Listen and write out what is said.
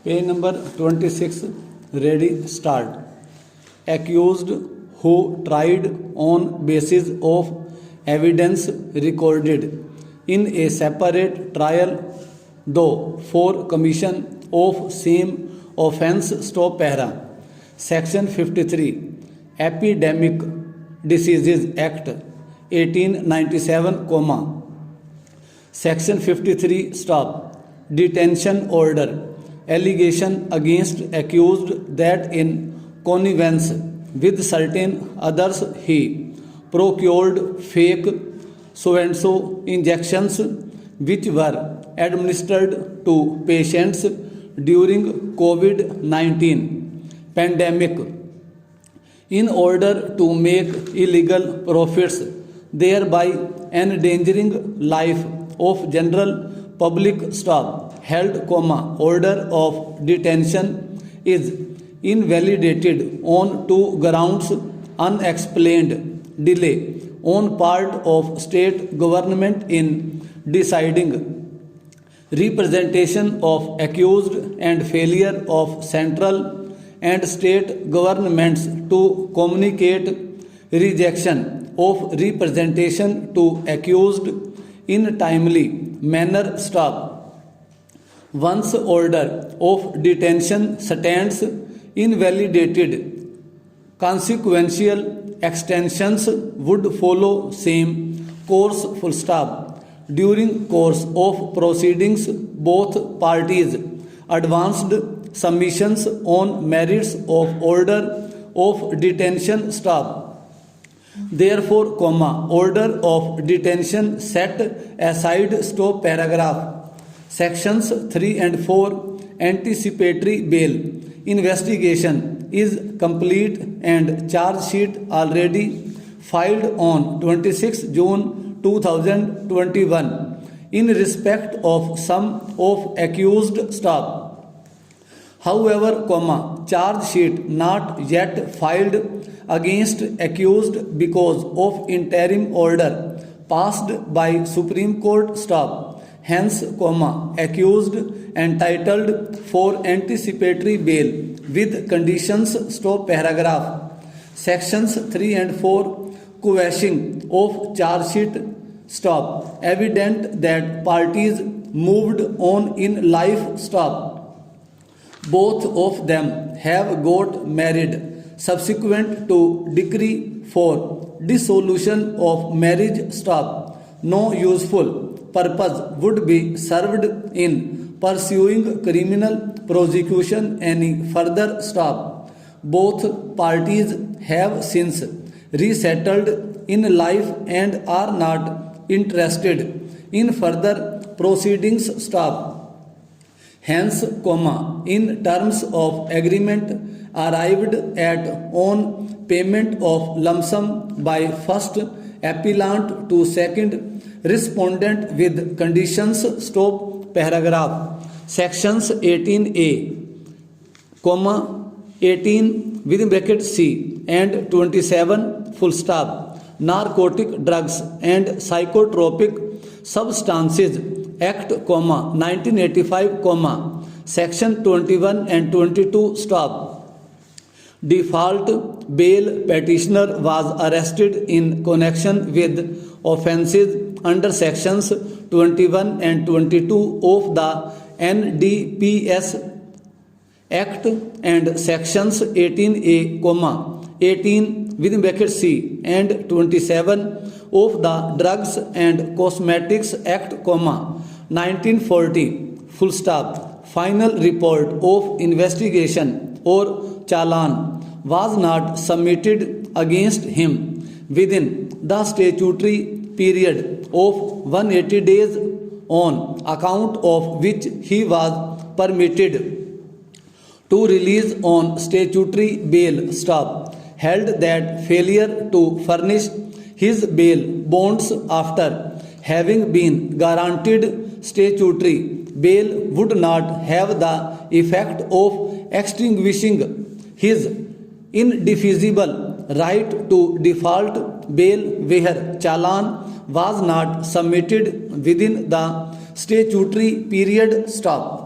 Page number 26, ready, start. Accused who tried on basis of evidence recorded in a separate trial, though for commission of same offence, stop para. Section 53, Epidemic Diseases Act 1897, Section 53, stop. Detention order. Allegation against accused that in connivance with certain others he procured fake so-and-so injections which were administered to patients during COVID-19 pandemic in order to make illegal profits, thereby endangering life of general public staff. Held, order of detention is invalidated on two grounds: unexplained delay on part of state government in deciding representation of accused and failure of central and state governments to communicate rejection of representation to accused in timely manner. Stop. Once order of detention stands invalidated, consequential extensions would follow same course. Full stop. During course of proceedings, both parties advanced submissions on merits of order of detention. Stop. Therefore, order of detention set aside. Stop paragraph. Sections 3 and 4, anticipatory bail. Investigation is complete and charge sheet already filed on 26 June 2021 in respect of some of accused staff. However, charge sheet not yet filed against accused because of interim order passed by Supreme Court. Stop. Hence, accused entitled for anticipatory bail with conditions. Stop paragraph. Sections 3 and 4, quashing of charge sheet. Stop. Evident that parties moved on in life. Stop. Both of them have got married subsequent to decree for dissolution of marriage. Stop. No useful purpose would be served in pursuing criminal prosecution any further. Stop. Both parties have since resettled in life and are not interested in further proceedings. Stop. Hence, in terms of agreement arrived at on payment of lump sum by first appellant to second respondent with conditions. Stop paragraph. Sections 18A, 18 within bracket C and 27 full stop. Narcotic drugs and psychotropic substances Act, 1985, Section 21 and 22. Stop. Default bail petitioner was arrested in connection with offences under sections 21 and 22 of the NDPS Act and sections 18A, 18 within bracket C and 27 of the Drugs and Cosmetics Act, 1940. Full stop. Final report of investigation or challan was not submitted against him within the statutory period of 180 days, on account of which he was permitted to release on statutory bail. Stop. Held that failure to furnish his bail bonds after having been guaranteed statutory bail would not have the effect of extinguishing his indefeasible right to default bail where challan was not submitted within the statutory period. Stop.